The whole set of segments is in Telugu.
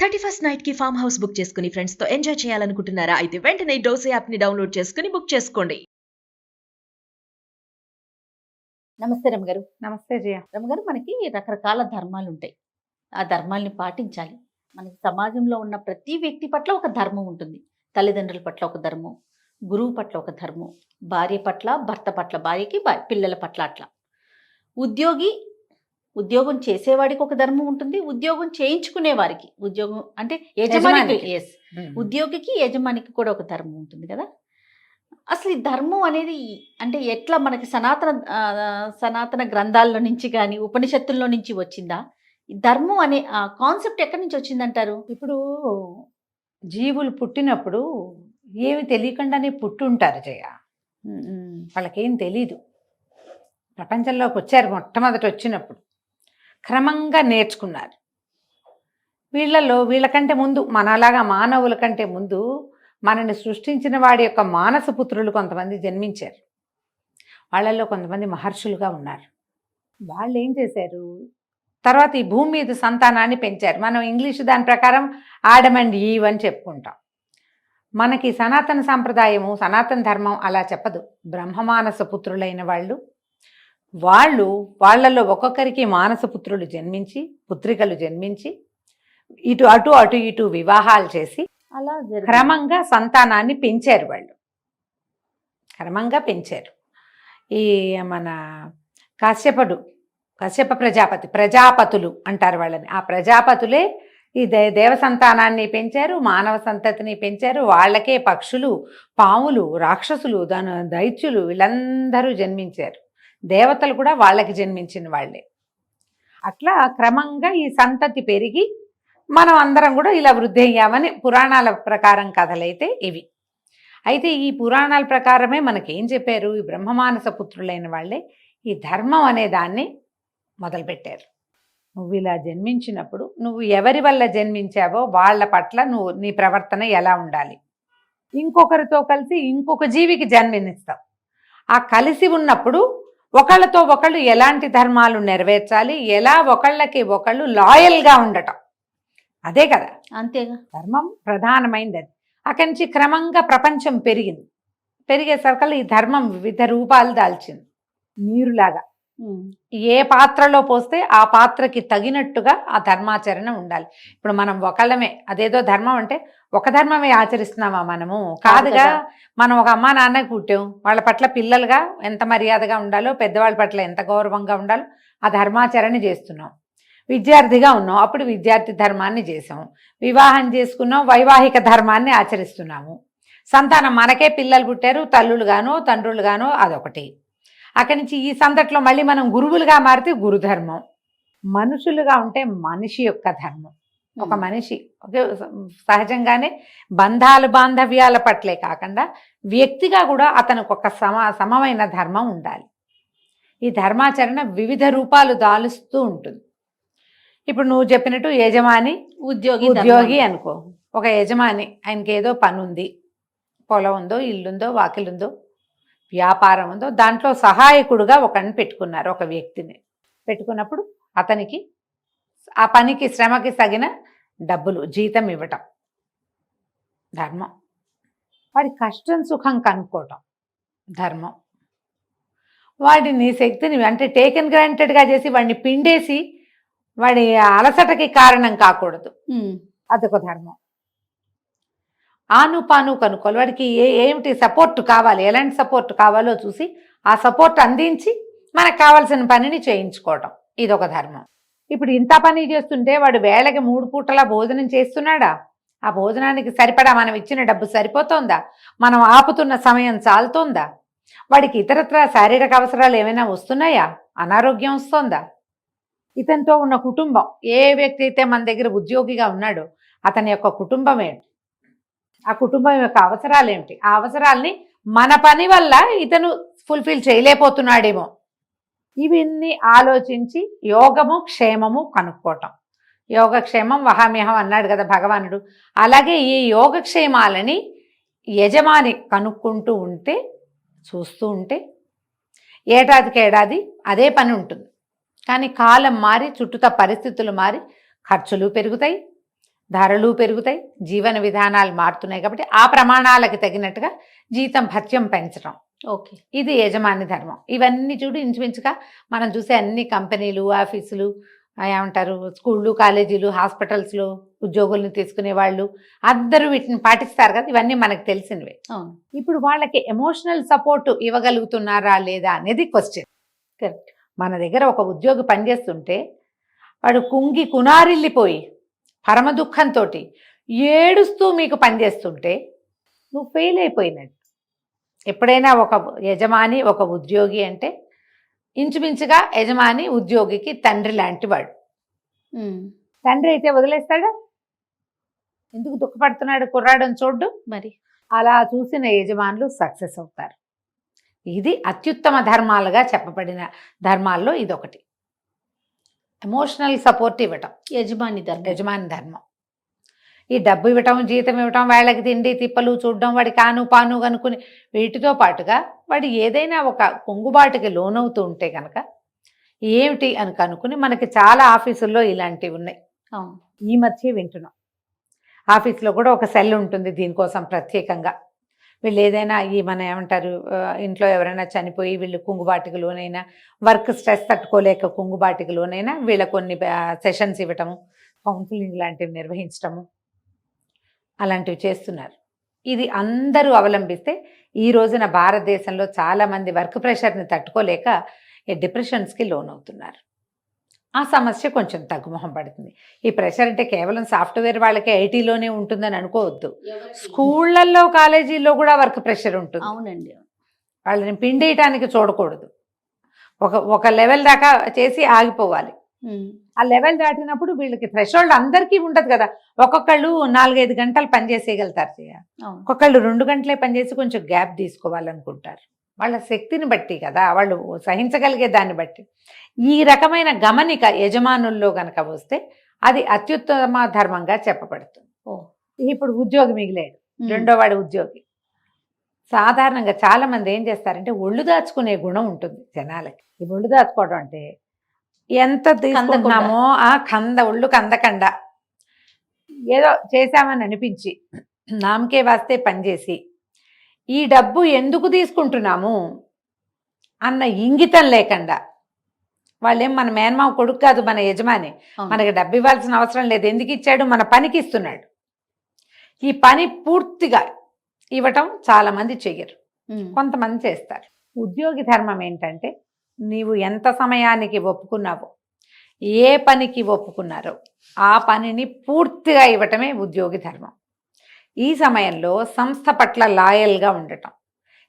31st నైట్ కి ఫామ్ హౌస్ బుక్ చేసుకుని ఫ్రెండ్స్ తో ఎంజాయ్ చేయాలనుకుంటున్నారా? అయితే వెంటనే డోసే యాప్ ని డౌన్లోడ్ చేసుకుని బుక్ చేసుకోండి. నమస్తే రమగారు. నమస్తే జయ. రమగారు, మనకి రకరకాల ధర్మాలు ఉంటాయి. ఆ ధర్మాల్ని పాటించాలి. మనకి సమాజంలో ఉన్న ప్రతి వ్యక్తి పట్ల ఒక ధర్మం ఉంటుంది. తల్లిదండ్రుల పట్ల ఒక ధర్మం, గురువు పట్ల ఒక ధర్మం, భార్య పట్ల, భర్త పట్ల, భార్యకి పిల్లల పట్ల అట్లా. ఉద్యోగం చేసేవాడికి ఒక ధర్మం ఉంటుంది, ఉద్యోగం చేయించుకునే వారికి, ఉద్యోగం అంటే యజమానికి, ఉద్యోగికి యజమానికి కూడా ఒక ధర్మం ఉంటుంది కదా. అసలు ఈ ధర్మం అనేది అంటే ఎట్లా మనకి సనాతన గ్రంథాల్లో నుంచి కానీ ఉపనిషత్తుల్లో నుంచి వచ్చిందా? ఈ ధర్మం అనే కాన్సెప్ట్ ఎక్కడి నుంచి వచ్చిందంటారు? ఇప్పుడు జీవులు పుట్టినప్పుడు ఏమి తెలియకుండానే పుట్టుంటారు జయ. వాళ్ళకేం తెలీదు. ప్రపంచంలోకి వచ్చారు మొట్టమొదటి వచ్చినప్పుడు, క్రమంగా నేర్చుకున్నారు. వీళ్ళకంటే ముందు, మనలాగా మానవుల కంటే ముందు మనని సృష్టించిన వాడి యొక్క మానస పుత్రులు కొంతమంది జన్మించారు. వాళ్ళల్లో కొంతమంది మహర్షులుగా ఉన్నారు. వాళ్ళు ఏం చేశారు, తర్వాత ఈ భూమి మీద సంతానాన్ని పెంచారు. మనం ఇంగ్లీష్ దాని ప్రకారం ఆడమ్ అండ్ ఈవ్ అని చెప్పుకుంటాం. మనకి సనాతన సాంప్రదాయము, సనాతన ధర్మం అలా చెప్పదు. బ్రహ్మమానస పుత్రులైన వాళ్ళల్లో ఒక్కొక్కరికి మానస పుత్రులు జన్మించి, పుత్రికలు జన్మించి, అటు ఇటు వివాహాలు చేసి అలా క్రమంగా సంతానాన్ని పెంచారు. వాళ్ళు క్రమంగా పెంచారు. ఈ మన కశ్యప ప్రజాపతులు అంటారు వాళ్ళని. ఆ ప్రజాపతులే ఈ దేవ సంతానాన్ని పెంచారు, మానవ సంతతిని పెంచారు. వాళ్ళకే పక్షులు, పాములు, రాక్షసులు, దైత్యులు వీళ్ళందరూ జన్మించారు. దేవతలు కూడా వాళ్ళకి జన్మించిన వాళ్ళే. అట్లా క్రమంగా ఈ సంతతి పెరిగి మనం అందరం కూడా ఇలా వృద్ధి అయ్యామని పురాణాల ప్రకారం కథలైతే ఇవి. అయితే ఈ పురాణాల ప్రకారమే మనకేం చెప్పారు, ఈ బ్రహ్మమానస పుత్రులైన వాళ్ళే ఈ ధర్మం అనే దాన్ని మొదలుపెట్టారు. నువ్వు ఇలా జన్మించినప్పుడు నువ్వు ఎవరి వల్ల జన్మించావో వాళ్ళ పట్ల నీ ప్రవర్తన ఎలా ఉండాలి, ఇంకొకరితో కలిసి ఇంకొక జీవికి జన్మనిస్తావు. ఆ కలిసి ఉన్నప్పుడు ఒకళ్ళతో ఒకళ్ళు ఎలాంటి ధర్మాలు నెరవేర్చాలి, ఎలా ఒకళ్ళకి ఒకళ్ళు లాయల్గా ఉండటం, అదే కదా అంతేగా ధర్మం ప్రధానమైంది. అది అక్కడి నుంచి క్రమంగా ప్రపంచం పెరిగేసరికల్లా ఈ ధర్మం వివిధ రూపాలు దాల్చింది. నీరులాగా ఏ పాత్రలో పోస్తే ఆ పాత్రకి తగినట్టుగా ఆ ధర్మాచరణ ఉండాలి. ఇప్పుడు మనం ఒకళ్ళమే, అదేదో ధర్మం అంటే ఒక ధర్మమే ఆచరిస్తున్నామా మనము? కాదుగా. మనం ఒక అమ్మా నాన్నకి పుట్టాం, వాళ్ళ పట్ల పిల్లలుగా ఎంత మర్యాదగా ఉండాలో, పెద్దవాళ్ళ పట్ల ఎంత గౌరవంగా ఉండాలో ఆ ధర్మాచరణ చేస్తున్నాం. విద్యార్థిగా ఉన్నాం, అప్పుడు విద్యార్థి ధర్మాన్ని చేసాం. వివాహం చేసుకున్నాం, వైవాహిక ధర్మాన్ని ఆచరిస్తున్నాము. సంతానం, మనకే పిల్లలు పుట్టారు, తల్లులుగానో తండ్రులుగానో, అదొకటి. అక్కడి నుంచి ఈ సందట్లో మళ్ళీ మనం గురువులుగా మారితే గురుధర్మం. మనుషులుగా ఉంటే మనిషి యొక్క ధర్మం. ఒక మనిషి సహజంగానే బాంధవ్యాల పట్లే కాకుండా వ్యక్తిగా కూడా అతనికి ఒక సమమైన ధర్మం ఉండాలి. ఈ ధర్మాచరణ వివిధ రూపాలు దాలుస్తూ ఉంటుంది. ఇప్పుడు నువ్వు చెప్పినట్టు యజమాని, ఉద్యోగి అనుకో. ఒక యజమాని, ఆయనకి ఏదో పని ఉంది, పొలం ఉందో, ఇల్లుందో, వాకిలుందో, వ్యాపారం ఉందో, దాంట్లో సహాయకుడుగా ఒకరిని పెట్టుకున్నారు, ఒక వ్యక్తిని పెట్టుకున్నప్పుడు అతనికి ఆ పనికి, శ్రమకి తగిన డబ్బులు, జీతం ఇవ్వటం ధర్మం. వాడి కష్టం సుఖం కనుక్కోవటం ధర్మం. వాడిని శక్తిని అంటే టేకెన్ గ్రాంటెడ్గా చేసి వాడిని పిండేసి వాడి అలసటకి కారణం కాకూడదు, అదొక ధర్మం. ఆనుపాను కనుక్కోవాలి. వాడికి ఏమిటి సపోర్ట్ కావాలి, ఎలాంటి సపోర్ట్ కావాలో చూసి ఆ సపోర్ట్ అందించి మనకు కావాల్సిన పనిని చేయించుకోవటం, ఇదొక ధర్మం. ఇప్పుడు ఇంత పని చేస్తుంటే వాడు వేళకి 3 పూటలా భోజనం చేస్తున్నాడా? ఆ భోజనానికి సరిపడా మనం ఇచ్చిన డబ్బు సరిపోతుందా? మనం ఆపుతున్న సమయం చాలుతోందా? వాడికి ఇతరత్ర శారీరక అవసరాలు ఏమైనా వస్తున్నాయా? అనారోగ్యం వస్తుందా? ఇతనితో ఉన్న కుటుంబం, ఏ వ్యక్తి అయితే మన దగ్గర ఉద్యోగిగా ఉన్నాడో అతని యొక్క కుటుంబం ఏంటి, ఆ కుటుంబం యొక్క అవసరాలు ఏమిటి, ఆ అవసరాల్ని మన పని వల్ల ఇతను ఫుల్ఫిల్ చేయలేకపోతున్నాడేమో, ఇవన్నీ ఆలోచించి యోగము క్షేమము కనుక్కోవటం. యోగక్షేమం వహామ్యహం అన్నాడు కదా భగవానుడు. అలాగే ఈ యోగక్షేమాలని యజమాని కనుక్కుంటూ ఉంటే, చూస్తూ ఉంటే ఏడాదికి ఏడాది అదే పని ఉంటుంది. కానీ కాలం మారి, చుట్టూతా పరిస్థితులు మారి, ఖర్చులు పెరుగుతాయి, ధరలు పెరుగుతాయి, జీవన విధానాలు మారుతున్నాయి. కాబట్టి ఆ ప్రమాణాలకు తగినట్టుగా జీతం భత్యం పెంచడం, ఓకే. ఇది యజమాని ధర్మం. ఇవన్నీ చూడు ఇంచుమించుగా మనం చూసే అన్ని కంపెనీలు, ఆఫీసులు, ఏమంటారు, స్కూళ్ళు, కాలేజీలు, హాస్పిటల్స్లో ఉద్యోగుల్ని తీసుకునే వాళ్ళు అందరూ వీటిని పాటిస్తారు కదా. ఇవన్నీ మనకు తెలిసినవే. అవును, ఇప్పుడు వాళ్ళకి ఎమోషనల్ సపోర్ట్ ఇవ్వగలుగుతున్నారా లేదా అనేది క్వశ్చన్. కరెక్ట్. మన దగ్గర ఒక ఉద్యోగి పనిచేస్తుంటే వాడు కుంగి కునారిల్లిపోయి పరమ దుఃఖంతో ఏడుస్తూ మీకు పనిచేస్తుంటే నువ్వు ఫెయిల్ అయిపోయినట్టు. ఎప్పుడైనా ఒక యజమాని, ఒక ఉద్యోగి అంటే ఇంచుమించుగా యజమాని ఉద్యోగికి తండ్రి లాంటి వాడు. తండ్రి అయితే వదిలేస్తాడా? ఎందుకు దుఃఖపడుతున్నాడు కుర్రాడని చూడ్డు. మరి అలా చూసిన యజమానులు సక్సెస్ అవుతారు. ఇది అత్యుత్తమ ధర్మాలుగా చెప్పబడిన ధర్మాల్లో ఇదొకటి. ఎమోషనల్ సపోర్ట్ ఇవ్వటం యజమాని ధర్మం. ఈ డబ్బు ఇవ్వటం, జీతం ఇవ్వటం, వాళ్ళకి తిండి తిప్పలు చూడడం, వాడి కాను పాను కనుక్కుని వీటితో పాటుగా వాడు ఏదైనా ఒక కుంగుబాటుకి లోనవుతూ ఉంటే కనుక ఏమిటి అని కనుక్కుని, మనకి చాలా ఆఫీసుల్లో ఇలాంటివి ఉన్నాయి. ఈ మధ్య వింటున్నాం. ఆఫీస్లో కూడా ఒక సెల్ ఉంటుంది దీనికోసం ప్రత్యేకంగా. వీళ్ళు ఏదైనా మన ఏమంటారు, ఇంట్లో ఎవరైనా చనిపోయి వీళ్ళు కుంగుబాటుకి లోనైనా, వర్క్ స్ట్రెస్ తట్టుకోలేక కుంగుబాటుకి లోనైనా వీళ్ళ కొన్ని సెషన్స్ ఇవ్వటము, కౌన్సిలింగ్ లాంటివి నిర్వహించటము, అలాంటివి చేస్తున్నారు. ఇది అందరూ అవలంబిస్తే ఈ రోజున భారతదేశంలో చాలామంది వర్క్ ప్రెషర్ని తట్టుకోలేక డిప్రెషన్స్కి లోన్ అవుతున్నారు. ఆ సమస్య కొంచెం తగ్గుముఖం పడుతుంది. ఈ ప్రెషర్ అంటే కేవలం సాఫ్ట్వేర్ వాళ్ళకి ఐటీలోనే ఉంటుందని అనుకోవద్దు. స్కూళ్ళల్లో, కాలేజీల్లో కూడా వర్క్ ప్రెషర్ ఉంటుంది. అవునండి. వాళ్ళని పిండేయటానికి చూడకూడదు. ఒక లెవెల్ దాకా చేసి ఆగిపోవాలి. ఆ లెవెల్ దాటినప్పుడు వీళ్ళకి థ్రెషోల్డ్ అందరికీ ఉండదు కదా. ఒక్కొక్కళ్ళు 4-5 గంటలు పనిచేసేయగలుగుతారు, ఒక్కొక్కళ్ళు 2 గంటలే పనిచేసి కొంచెం గ్యాప్ తీసుకోవాలనుకుంటారు. వాళ్ళ శక్తిని బట్టి కదా, వాళ్ళు సహించగలిగే దాన్ని బట్టి. ఈ రకమైన గమనిక యజమానుల్లో గనక వస్తే అది అత్యుత్తమ ధర్మంగా చెప్పబడుతుంది. ఇప్పుడు ఉద్యోగి మిగిలాడు, రెండో వాడి ఉద్యోగి. సాధారణంగా చాలా మంది ఏం చేస్తారంటే ఒళ్ళు దాచుకునే గుణం ఉంటుంది జనాలకి. ఈ ఒళ్ళు దాచుకోవడం అంటే ఎంత తీసుకుంటున్నామో ఒళ్ళు కందకుండా ఏదో చేశామని అనిపించి నామకే వాస్తే పనిచేసి ఈ డబ్బు ఎందుకు తీసుకుంటున్నాము అన్న ఇంగితం లేకుండా, వాళ్ళేం మన మేనమావ కొడుకు కాదు, మన యజమాని, మనకి డబ్బు ఇవ్వాల్సిన అవసరం లేదు, ఎందుకు ఇచ్చాడు, మన పనికి ఇస్తున్నాడు. ఈ పని పూర్తిగా ఇవ్వటం చాలా మంది చెయ్యరు, కొంతమంది చేస్తారు. ఉద్యోగి ధర్మం ఏంటంటే నీవు ఎంత సమయానికి ఒప్పుకున్నావో, ఏ పనికి ఒప్పుకున్నారో ఆ పనిని పూర్తిగా ఇవ్వటమే ఉద్యోగి ధర్మం. ఈ సమయంలో సంస్థ పట్ల లాయల్గా ఉండటం,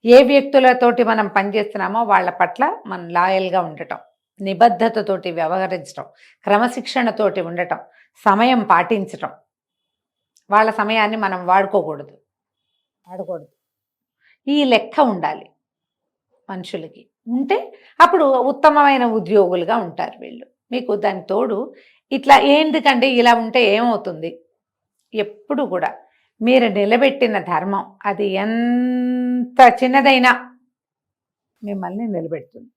ఏ వ్యక్తులతోటి మనం పనిచేస్తున్నామో వాళ్ళ పట్ల మనం లాయల్గా ఉండటం, నిబద్ధతతోటి వ్యవహరించటం, క్రమశిక్షణతోటి ఉండటం, సమయం పాటించటం. వాళ్ళ సమయాన్ని మనం వాడుకోకూడదు. ఈ లెక్క ఉండాలి మనుషులకి. ఉంటే అప్పుడు ఉత్తమమైన ఉద్యోగులుగా ఉంటారు వీళ్ళు. మీకు దాని తోడు ఇట్లా ఎందుకంటే ఇలా ఉంటే ఏమవుతుంది, ఎప్పుడు కూడా మీరు నిలబెట్టిన ధర్మం అది ఎంత చిన్నదైనా మిమ్మల్ని నిలబెడుతుంది.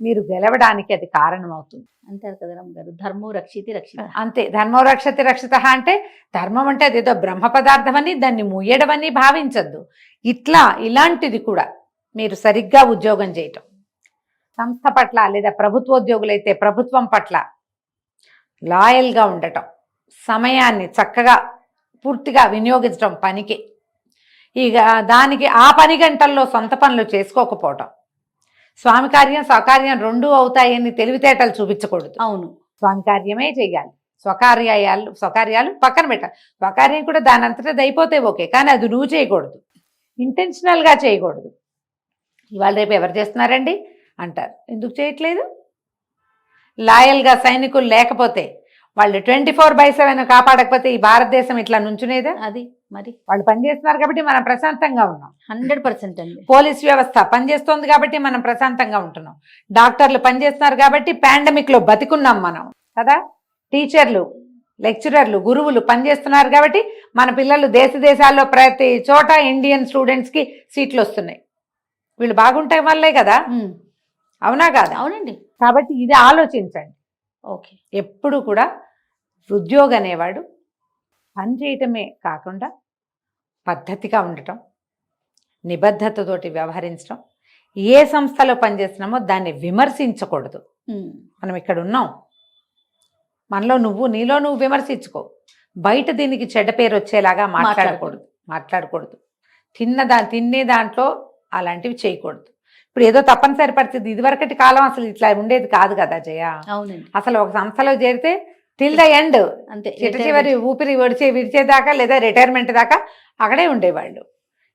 మీరు గెలవడానికి అది కారణం అవుతుంది. అంటారు కదా రమ్మగారు, ధర్మో రక్షితి రక్షిత. అంతే, ధర్మో రక్షతి రక్షిత అంటే ధర్మం అంటే అదేదో బ్రహ్మ పదార్థం అని దాన్ని ముయ్యడమని భావించద్దు. ఇలాంటిది కూడా మీరు సరిగ్గా ఉద్యోగం చేయటం, సంస్థ పట్ల లేదా ప్రభుత్వోద్యోగులైతే ప్రభుత్వం పట్ల లాయల్గా ఉండటం, సమయాన్ని చక్కగా పూర్తిగా వినియోగించడం పనికి. ఇక దానికి ఆ పని గంటల్లో సొంత పనులు చేసుకోకపోవటం, స్వామి కార్యం స్వకార్యం రెండూ అవుతాయని తెలివితేటలు చూపించకూడదు. అవును, స్వామి కార్యమే చెయ్యాలి. స్వకార్యాలు పక్కన పెట్టాలి. స్వకార్యం కూడా దాని అంతటా అయిపోతే ఓకే, కానీ అది నువ్వు చేయకూడదు, ఇంటెన్షనల్గా చేయకూడదు. ఇవాళ రేపు ఎవరు చేస్తున్నారండి అంటారు, ఎందుకు చేయట్లేదు? లాయల్గా సైనికులు లేకపోతే, వాళ్ళు 24/7 కాపాడకపోతే ఈ భారతదేశం ఇట్లా నుంచునేదా? అది మరి వాళ్ళు పనిచేస్తున్నారు కాబట్టి మనం ప్రశాంతంగా ఉన్నాం. 100% అండి. పోలీస్ వ్యవస్థ పనిచేస్తోంది కాబట్టి మనం ప్రశాంతంగా ఉంటున్నాం. డాక్టర్లు పనిచేస్తున్నారు కాబట్టి పాండమిక్లో బతికున్నాం మనం కదా. టీచర్లు, లెక్చరర్లు, గురువులు పనిచేస్తున్నారు కాబట్టి మన పిల్లలు దేశాల్లో ప్రతి చోట ఇండియన్ స్టూడెంట్స్కి సీట్లు వస్తున్నాయి. వీళ్ళు బాగుంటే వల్లే కదా, అవునా కాదా? అవునండి. కాబట్టి ఇది ఆలోచించండి. ఓకే, ఎప్పుడు కూడా ఉద్యోగి అనేవాడు పని చేయటమే కాకుండా పద్ధతిగా ఉండటం, నిబద్ధతతోటి వ్యవహరించడం, ఏ సంస్థలో పనిచేస్తున్నామో దాన్ని విమర్శించకూడదు. మనం ఇక్కడ ఉన్నాం, నీలో నువ్వు విమర్శించుకో, బయట దీనికి చెడ్డ పేరు వచ్చేలాగా మాట్లాడకూడదు. తినే దాంట్లో అలాంటివి చేయకూడదు. ఇప్పుడు ఏదో తప్పనిసరి పరిస్థితి, ఇదివరకటి కాలం అసలు ఇట్లా ఉండేది కాదు కదా జయ. అవునండి. అసలు ఒక సంస్థలో చేరితే టిల్ ద ఎండ్, అంతే, చివరి ఊపిరి విడిచేదాకా లేదా రిటైర్మెంట్ దాకా అక్కడే ఉండేవాళ్ళు.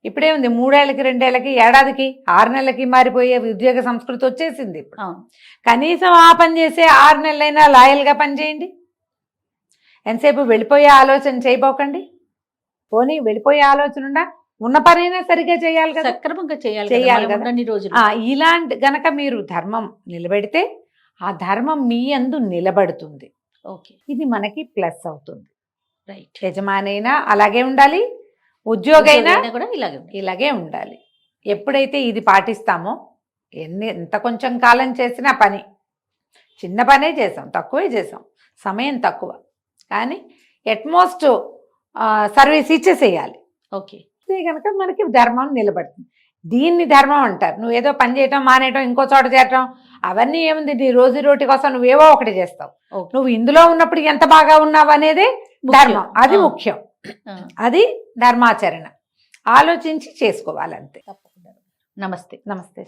ఇప్పుడే ఉంది, 3 ఏళ్ళకి 2 ఏళ్ళకి ఏడాదికి 6 నెలలకి మారిపోయే ఉద్యోగ సంస్కృతి వచ్చేసింది ఇప్పుడు. కనీసం ఆ పని చేసే 6 నెలలైనా లాయల్గా పనిచేయండి. ఎంతసేపు వెళ్ళిపోయే ఆలోచన చేయబోకండి. పోనీ వెళ్ళిపోయే ఆలోచన ఉన్న పనైనా సరిగ్గా చేయాలి కదా, సక్రమంగా చేయాలి కదా. రోజులు ఇలాంటి గనక మీరు ధర్మం నిలబెడితే ఆ ధర్మం మీ యందు నిలబడుతుంది. ఓకే, ఇది మనకి ప్లస్ అవుతుంది. రైట్. యజమానైనా అలాగే ఉండాలి, ఉద్యోగైనా కూడా ఇలాగే ఉండాలి. ఎప్పుడైతే ఇది పాటిస్తామో ఎంత కొంచెం కాలం చేసినా పని, చిన్న పనే చేసాం, తక్కువే చేసాం, సమయం తక్కువ, కానీ ఎట్మోస్ట్ సర్వీస్ ఇచ్చేసేయాలి. ఓకే, కనుక మనకి ధర్మం నిలబడుతుంది. దీన్ని ధర్మం అంటారు. నువ్వు ఏదో పని చేయటం మానేయటం, ఇంకో చోట చేరటం, అవన్నీ ఏముంది, నీ రోజు రోటి కోసం నువ్వేవో ఒకటి చేస్తావు. నువ్వు ఇందులో ఉన్నప్పుడు ఎంత బాగా ఉన్నావు అనేది ధర్మం, అది ముఖ్యం. అది ధర్మాచరణ. ఆలోచించి చేసుకోవాలంతే. తప్పకుండా. నమస్తే. నమస్తే.